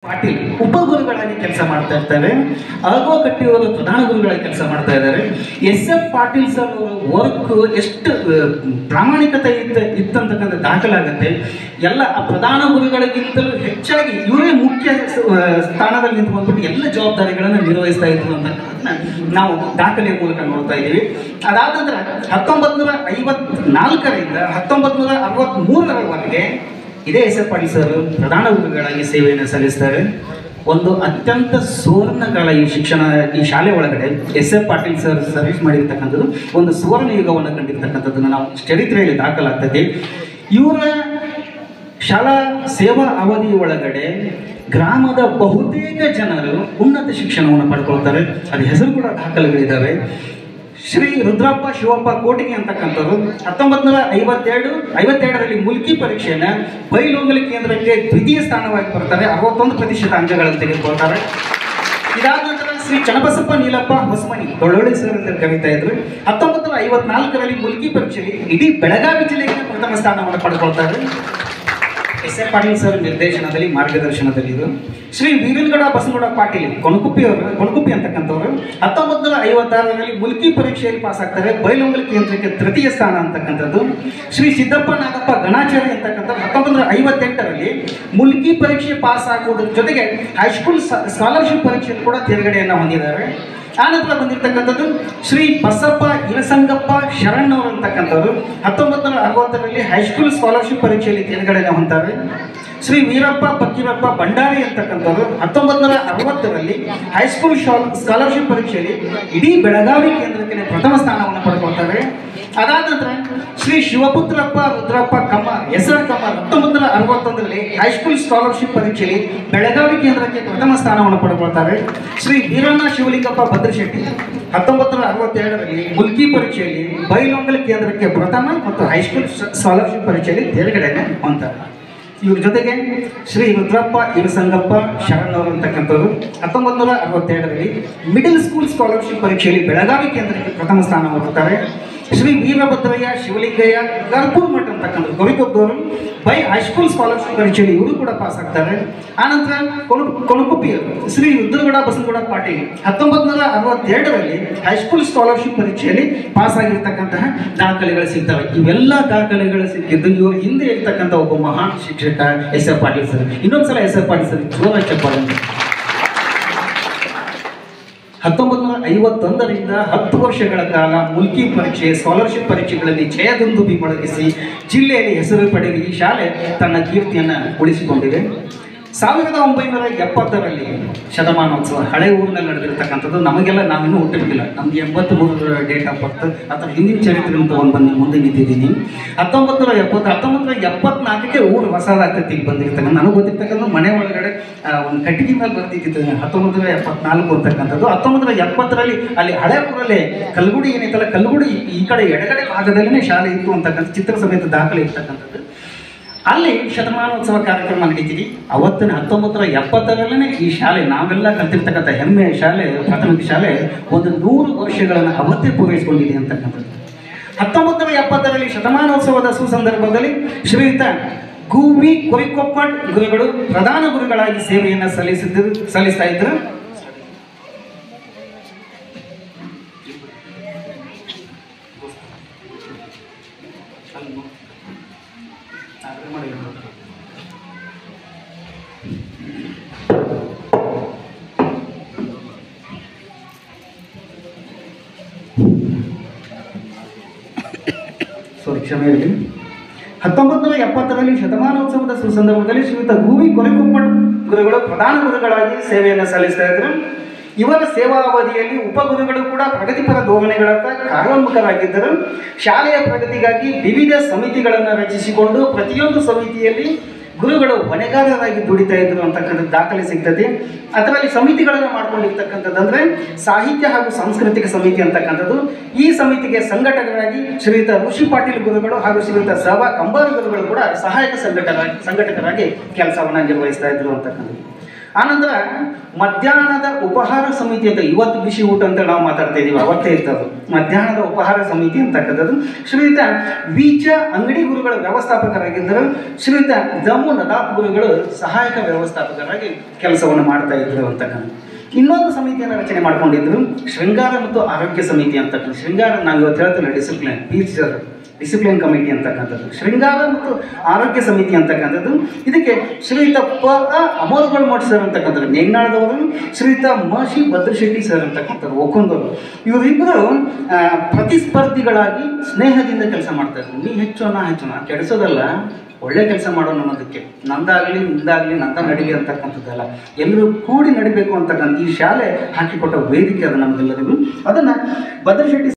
ಪಾಟೀಲ್ ಉಪಗುರುಗಳಾಗಿ ಕೆಲಸ ಮಾಡ್ತಾ ಇರ್ತಾರೆ. ಅಗೋ ಕಟ್ಟಿಯವರು ಪ್ರಧಾನ ಗುರುಗಳಾಗಿ ಕೆಲಸ ಮಾಡ್ತಾ ಇದ್ದಾರೆ. SF ಪಾಟೀಲ್ ಸರ್ ಅವರ ವರ್ಕ್ ಎಷ್ಟು ಪ್ರಾಮಾಣಿಕತೆ ಇತ್ತಂತಕ್ಕಂಥ ದಾಖಲಾಗುತ್ತೆ. ಎಲ್ಲ ಆ ಪ್ರಧಾನ ಗುರುಗಳಿಗಿಂತಲೂ ಹೆಚ್ಚಾಗಿ ಇವರೇ ಮುಖ್ಯ ಸ್ಥಾನದಲ್ಲಿ ನಿಂತ್ಕೊಂಡ್ಬಿಟ್ಟು ಎಲ್ಲ ಜವಾಬ್ದಾರಿಗಳನ್ನು ನಿರ್ವಹಿಸ್ತಾ ಇದ್ರು ಅಂತಕ್ಕಂಥದ್ದನ್ನ ನಾವು ದಾಖಲೆಯ ಮೂಲಕ ನೋಡ್ತಾ ಇದ್ದೀವಿ. ಅದಾದ ನಂತರ 1954ರಿಂದ 1963ರವರೆಗೆ ಇದೇ SF ಪಾಟೀಲ್ ಸರ್ ಪ್ರಧಾನ ಗುರುಗಳಾಗಿ ಸೇವೆಯನ್ನು ಸಲ್ಲಿಸ್ತಾರೆ. ಒಂದು ಅತ್ಯಂತ ಸುವರ್ಣ ಕಾಲ ಈ ಶಾಲೆ ಒಳಗಡೆ SF ಪಾಟೀಲ್ ಸರ್ ಸರ್ವಿಸ್ ಮಾಡಿರ್ತಕ್ಕಂಥದ್ದು ಒಂದು ಸುವರ್ಣ ಯುಗವನ್ನು ಕಂಡಿರ್ತಕ್ಕಂಥದ್ದನ್ನು ನಾವು ಚರಿತ್ರೆಯಲ್ಲಿ ದಾಖಲಾಗ್ತದೆ. ಇವರ ಶಾಲಾ ಸೇವಾ ಅವಧಿ ಒಳಗಡೆ ಗ್ರಾಮದ ಬಹುತೇಕ ಜನರು ಉನ್ನತ ಶಿಕ್ಷಣವನ್ನು ಪಡ್ಕೊಳ್ತಾರೆ. ಅದು ಹೆಸರು ಕೂಡ ದಾಖಲೆಗಳಿದ್ದಾವೆ. ಶ್ರೀ ರುದ್ರಪ್ಪ ಶಿವಪ್ಪ ಕೋಟಿಗೆ ಅಂತಕ್ಕಂಥವ್ರು 1952ರಲ್ಲಿ ಮುಲ್ಕಿ ಪರೀಕ್ಷೆಯನ್ನ ಬೈಲೊಂಗಲಿ ಕೇಂದ್ರಕ್ಕೆ ದ್ವಿತೀಯ ಸ್ಥಾನವಾಗಿ ಬರ್ತಾರೆ. 61% ಅಂಕಗಳನ್ನು ತೆಗೆದುಕೊಳ್ತಾರೆ. ಇದಾದ ನಂತರ ಶ್ರೀ ಚನ್ನಬಸಪ್ಪ ನೀಲಪ್ಪ ಹೊಸಮನಿ ದೊಳ್ಳೊಳ್ಳಿ ಸರ್ ಅಂತ ಕರೀತಾ ಇದ್ರು. 1954ರಲ್ಲಿ ಮುಲ್ಕಿ ಪರೀಕ್ಷೆಯಲ್ಲಿ ಇಡೀ ಬೆಳಗಾವಿ ಜಿಲ್ಲೆಗೆ ಪ್ರಥಮ ಸ್ಥಾನವನ್ನು ಪಡ್ಕೊಳ್ತಾರೆ. SF ಪಾಟೀಲ್ ಸರ್ ನಿರ್ದೇಶನದಲ್ಲಿ ಮಾರ್ಗದರ್ಶನದಲ್ಲಿ ಇದು. ಶ್ರೀ ವೀರನಗೌಡ ಬಸನಗೌಡ ಪಾಟೀಲ್ ಕೊಣಕುಪ್ಪಿ ಅಂತಕ್ಕಂಥವ್ರು 1956ರಲ್ಲಿ ಮುಲ್ಕಿ ಪರೀಕ್ಷೆಯಲ್ಲಿ ಪಾಸ್ ಆಗ್ತಾರೆ. ಬೈಲೊಂಗಲಿ ಕೇಂದ್ರಕ್ಕೆ ತೃತೀಯ ಸ್ಥಾನ ಅಂತಕ್ಕಂಥದ್ದು. ಶ್ರೀ ಸಿದ್ದಪ್ಪ ನಾಗಪ್ಪ ಗಣಾಚಾರ್ಯ ಅಂತಕ್ಕಂಥವ್ರು 1958ರಲ್ಲಿ ಮುಲ್ಕಿ ಪರೀಕ್ಷೆ ಪಾಸ್ ಆಗುವುದರ ಜೊತೆಗೆ ಹೈಸ್ಕೂಲ್ ಸ್ಕಾಲರ್ಶಿಪ್ ಪರೀಕ್ಷೆಯಲ್ಲಿ ಕೂಡ ತೇರ್ಗಡೆಯನ್ನು ಹೊಂದಿದ್ದಾರೆ. ಆನಂತರ ಬಂದಿರತಕ್ಕಂಥದ್ದು ಶ್ರೀ ಬಸಪ್ಪ ಇಲಸಂಗಪ್ಪ ಶರಣ್ ಅವರು ಅಂತಕ್ಕಂಥವ್ರು 1960ರಲ್ಲಿ ಹೈಸ್ಕೂಲ್ ಸ್ಕಾಲರ್ಶಿಪ್ ಪರೀಕ್ಷೆಯಲ್ಲಿ ತೇರ್ಗಡೆಯನ್ನು ಹೊಂದ್ತಾರೆ. ಶ್ರೀ ವೀರಪ್ಪ ಫಕ್ಕೀರಪ್ಪ ಭಂಡಾರಿ ಅಂತಕ್ಕಂಥವ್ರು 1960ರಲ್ಲಿ ಹೈಸ್ಕೂಲ್ ಸ್ಕಾಲರ್ಶಿಪ್ ಪರೀಕ್ಷೆಯಲ್ಲಿ ಇಡೀ ಬೆಳಗಾವಿ ಕೇಂದ್ರಕ್ಕೆ ಪ್ರಥಮ ಸ್ಥಾನವನ್ನು ಪಡ್ಕೊಳ್ತಾರೆ. ಅದಾದ ನಂತರ ಶ್ರೀ ಶಿವಪುತ್ರಪ್ಪ ರುದ್ರಪ್ಪ ಕಮ್ಮಾರ್ SR ಕಮ್ಮಾರ್ 1961ರಲ್ಲಿ ಹೈಸ್ಕೂಲ್ ಸ್ಕಾಲರ್ಶಿಪ್ ಪರೀಕ್ಷೆಯಲ್ಲಿ ಬೆಳಗಾವಿ ಕೇಂದ್ರಕ್ಕೆ ಪ್ರಥಮ ಸ್ಥಾನವನ್ನು ಪಡ್ಕೊಳ್ತಾರೆ. ಶ್ರೀ ವೀರಣ್ಣ ಶಿವಲಿಂಗಪ್ಪ ಭದ್ರಶೆಟ್ಟಿ 1962ರಲ್ಲಿ ಮುಲ್ಕಿ ಪರೀಕ್ಷೆಯಲ್ಲಿ ಬೈಲೊಂಗಲಿ ಕೇಂದ್ರಕ್ಕೆ ಪ್ರಥಮ ಮತ್ತು ಹೈಸ್ಕೂಲ್ ಸ್ಕಾಲರ್ಶಿಪ್ ಪರೀಕ್ಷೆಯಲ್ಲಿ ತೇರ್ಗಡೆಯನ್ನು ಹೊಂದ್ತಾರೆ. ಇವ್ರ ಜೊತೆಗೆ ಶ್ರೀ ರುದ್ರಪ್ಪ ಇಲಸಂಗಪ್ಪ ಶರಣ್ ಅವರು ಅಂತಕ್ಕಂಥವ್ರು 1962ರಲ್ಲಿ ಮಿಡಲ್ ಸ್ಕೂಲ್ ಸ್ಕಾಲರ್ಶಿಪ್ ಪರೀಕ್ಷೆಯಲ್ಲಿ ಬೆಳಗಾವಿ ಕೇಂದ್ರಕ್ಕೆ ಪ್ರಥಮ ಸ್ಥಾನ ಹೊಂದುತ್ತಾರೆ. ಶ್ರೀ ವೀರಭದ್ರಯ್ಯ ಶಿವಲಿಂಗಯ್ಯ ಕರ್ಪೂರ್ ಮಠ ಅಂತಕ್ಕಂಥ ಗೊರಿಕೊದ್ದವರು ಬೈ ಹೈಸ್ಕೂಲ್ ಸ್ಕಾಲರ್ಶಿಪ್ ಪರೀಕ್ಷೆಯಲ್ಲಿ ಇವರು ಕೂಡ ಪಾಸ್ ಆಗ್ತಾರೆ. ಆನಂತರ ಕೊಣಕುಪ್ಪಿಯವರು ಶ್ರೀ ರುದ್ರಗೌಡ ಬಸನಗೌಡ ಪಾಟೀಲ್ 1962ರಲ್ಲಿ ಹೈಸ್ಕೂಲ್ ಸ್ಕಾಲರ್ಶಿಪ್ ಪರೀಕ್ಷೆಯಲ್ಲಿ ಪಾಸ್ ಆಗಿರ್ತಕ್ಕಂತಹ ದಾಖಲೆಗಳು ಸಿಗ್ತವೆ. ಇವೆಲ್ಲ ದಾಖಲೆಗಳು ಸಿಕ್ಕಿದ್ದು ಇವರು ಹಿಂದೆ ಇರ್ತಕ್ಕಂಥ ಒಬ್ಬ ಮಹಾನ್ ಶಿಕ್ಷಕ SF ಪಾಟೀಲ್ ಸರ್. ಇನ್ನೊಂದ್ಸಲ SF ಪಾಟೀಲ್ ಸರ್ ಜೋರಾಗಿ ಚಪ್ಪಾಳೆ. 1951ರಿಂದ 10 ವರ್ಷಗಳ ಕಾಲ ಮುಲ್ಕಿ ಪರೀಕ್ಷೆ ಸ್ಕಾಲರ್ಶಿಪ್ ಪರೀಕ್ಷೆಗಳಲ್ಲಿ ಜಯದುಂದುಭಿ ಮೊಳಗಿಸಿ ಜಿಲ್ಲೆಯಲ್ಲಿ ಹೆಸರು ಪಡೆದ ಈ ಶಾಲೆ ತನ್ನ ಕೀರ್ತಿಯನ್ನು ಉಳಿಸಿಕೊಂಡಿದೆ. 1970ರಲ್ಲಿ ಶತಮಾನೋತ್ಸವ ಹಳೆ ಊರಿನಲ್ಲಿ ನಡೆದಿರ್ತಕ್ಕಂಥದ್ದು. ನಮಗೆಲ್ಲ ನಾವಿನ್ನೂ ಹುಟ್ಟಿರ್ಲಿಲ್ಲ. ನಮ್ಗೆ 83 ಡೇಟ್ ಆಫ್ ಬರ್ತ್ ಅಥವಾ ಹಿಂದಿನ ಚರಿತ್ರೆ ಅಂತ ಬಂದು ಮುಂದೆ ನಿಂತಿದ್ದೀನಿ. 1974ಕ್ಕೆ ಊರು ಹೊಸದಾಗ್ತೈತಿ ಇಲ್ಲಿ ಬಂದಿರ್ತಕ್ಕಂಥ ನನಗೆ ಗೊತ್ತಿರ್ತಕ್ಕಂಥ ಮನೆ ಒಳಗಡೆ ಒಂದು ಕಟ್ಟಿಗೆ ಮೇಲೆ ಬರ್ತಿತ್ತು 1974 ಅಂತಕ್ಕಂಥದ್ದು. 1970ರಲ್ಲಿ ಅಲ್ಲಿ ಹಳೆ ಊರಲ್ಲೇ ಕಲ್ಗುಡಿ ಏನೈತಲ್ಲ ಕಲ್ಗುಡಿ ಈ ಕಡೆ ಎಡಗಡೆ ಭಾಗದಲ್ಲೇ ಶಾಲೆ ಇತ್ತು ಅಂತಕ್ಕಂಥ ಚಿತ್ರ ಸಮೇತ ದಾಖಲೆ ಇರ್ತಕ್ಕಂಥದ್ದು. ಅಲ್ಲಿ ಶತಮಾನೋತ್ಸವ ಕಾರ್ಯಕ್ರಮ ನಡೀತೀವಿ. ಅವತ್ತಿನ 1970ರಲ್ಲೇ ಈ ಶಾಲೆ ನಾವೆಲ್ಲ ಕಲ್ತಿರ್ತಕ್ಕಂಥ ಹೆಮ್ಮೆಯ ಶಾಲೆ ಪ್ರಾಥಮಿಕ ಶಾಲೆ ಒಂದು 100 ವರ್ಷಗಳನ್ನು ಅವತ್ತೇ ಪೂರೈಸಿಕೊಂಡಿದೆ ಅಂತಕ್ಕಂಥದ್ದು. 1970ರಲ್ಲಿ ಶತಮಾನೋತ್ಸವದ ಸುಸಂದರ್ಭದಲ್ಲಿ ಶ್ರೀಯುತ ಗೂವಿ ಕೊರಿಕೊಪ್ಪಟ್ ಗುರುಗಳು ಪ್ರಧಾನ ಗುರುಗಳಾಗಿ ಸೇವೆಯನ್ನು ಸಲ್ಲಿಸ್ತಾ ಇದ್ರು. ಕ್ಷಮೆ ಇರಲಿ. 1970ರಲ್ಲಿ ಶತಮಾನೋತ್ಸವದ ಸುಸಂದರ್ಭದಲ್ಲಿ ಶ್ರೀಯುತ ಗೂವಿ ಕೊರಿಕೊಪ್ಪಟ್ ಗುರುಗಳು ಪ್ರಧಾನ ಗುರುಗಳಾಗಿ ಸೇವೆಯನ್ನು ಸಲ್ಲಿಸ್ತಾ ಇದ್ರು. ಇವರ ಸೇವಾ ಅವಧಿಯಲ್ಲಿ ಉಪಗುರುಗಳು ಕೂಡ ಪ್ರಗತಿಪರ ಧೋರಣೆಗಳತ್ತ ಕಾರ್ಯೋನ್ಮುಖರಾಗಿದ್ದರು. ಶಾಲೆಯ ಪ್ರಗತಿಗಾಗಿ ವಿವಿಧ ಸಮಿತಿಗಳನ್ನು ರಚಿಸಿಕೊಂಡು ಪ್ರತಿಯೊಂದು ಸಮಿತಿಯಲ್ಲಿ ಗುರುಗಳು ಹೊಣೆಗಾರರಾಗಿ ದುಡಿತಾ ಇದ್ರು ಅಂತಕ್ಕಂಥ ದಾಖಲೆ ಸಿಗ್ತದೆ. ಅದರಲ್ಲಿ ಸಮಿತಿಗಳನ್ನು ಮಾಡ್ಕೊಂಡಿರ್ತಕ್ಕಂಥದ್ದಂದ್ರೆ ಸಾಹಿತ್ಯ ಹಾಗೂ ಸಾಂಸ್ಕೃತಿಕ ಸಮಿತಿ ಅಂತಕ್ಕಂಥದ್ದು. ಈ ಸಮಿತಿಗೆ ಸಂಘಟಕರಾಗಿ ಶ್ರೀಯುತ ಋಷಿ ಪಾಟೀಲ್ ಗುರುಗಳು ಹಾಗೂ ಶ್ರೀಯುತ ಸಭಾ ಕಂಬಾರ ಗುರುಗಳು ಕೂಡ ಸಹಾಯಕ ಸಂಘಟಕರಾಗಿ ಕೆಲಸವನ್ನು ನಿರ್ವಹಿಸ್ತಾ ಇದ್ರು ಅಂತಕ್ಕಂಥದ್ದು. ಆನಂತರ ಮಧ್ಯಾಹ್ನದ ಉಪಹಾರ ಸಮಿತಿ ಅಂತ, ಇವತ್ತು ಬಿಸಿ ಊಟ ಅಂತ ನಾವು ಮಾತಾಡ್ತಾ ಇದ್ದೀವಿ, ಅವತ್ತೇ ಇರ್ತದೆ ಮಧ್ಯಾಹ್ನದ ಉಪಹಾರ ಸಮಿತಿ ಅಂತಕ್ಕಂಥದ್ದು. ಶ್ರೀಯುತ ವಿಚ ಅಂಗಡಿ ಗುರುಗಳ ವ್ಯವಸ್ಥಾಪಕರಾಗಿದ್ದರು. ಶ್ರೀಯುತ ಜಮ್ಮು ನದಾಫ್ ಗುರುಗಳು ಸಹಾಯಕ ವ್ಯವಸ್ಥಾಪಕರಾಗಿ ಕೆಲಸವನ್ನು ಮಾಡ್ತಾ ಇದ್ರು ಅಂತಕ್ಕಂಥ. ಇನ್ನೊಂದು ಸಮಿತಿಯನ್ನು ರಚನೆ ಮಾಡ್ಕೊಂಡಿದ್ರು, ಶೃಂಗಾರ ಮತ್ತು ಆರೋಗ್ಯ ಸಮಿತಿ ಅಂತಕ್ಕಂಥ. ಶೃಂಗಾರ ನಾವು ಇವತ್ತು ಹೇಳ್ತೀವಿ ಡಿಸಿಪ್ಲಿನ್, ಟೀಚರ್ ಡಿಸಿಪ್ಲಿನ್ ಕಮಿಟಿ ಅಂತಕ್ಕಂಥದ್ದು, ಶೃಂಗಾರ ಮತ್ತು ಆರೋಗ್ಯ ಸಮಿತಿ ಅಂತಕ್ಕಂಥದ್ದು. ಇದಕ್ಕೆ ಶ್ರೀಯುತ ಅಮೋಲ್ಗೋಳ್ ಮಠ್ ಸರ್ ಅಂತಕ್ಕಂಥದ್ದು ನೇಗ್ನಾಳದವರು, ಶ್ರೀಯುತ ಮಶಿ ಭದ್ರಶೆಟ್ಟಿ ಸರ್ ಅಂತಕ್ಕಂಥದ್ದು ಒಕ್ಕೊಂದವರು. ಇವರಿಬ್ಬರು ಪ್ರತಿಸ್ಪರ್ಧಿಗಳಾಗಿ ಸ್ನೇಹದಿಂದ ಕೆಲಸ ಮಾಡ್ತಾ ಇದ್ರು. ನೀ ಹೆಚ್ಚು ನಾ ಹೆಚ್ಚು, ನಾ ಕೆಡಿಸೋದಲ್ಲ, ಒಳ್ಳೆ ಕೆಲಸ ಮಾಡೋಣ ಅನ್ನೋದಕ್ಕೆ, ನಂದಾಗಲಿ ನಿಂದಾಗಲಿ ನಂದ ನಡಿಗೆ ಅಂತಕ್ಕಂಥದ್ದಲ್ಲ, ಎಲ್ಲರೂ ಕೂಡಿ ನಡಿಬೇಕು ಅಂತಕ್ಕಂಥ ಈ ಶಾಲೆ ಹಾಕಿಕೊಟ್ಟ ವೇದಿಕೆ ಅದು ನಮಗೆಲ್ಲರಿಗೂ. ಅದನ್ನು ಭದ್ರಶೆಟ್ಟಿ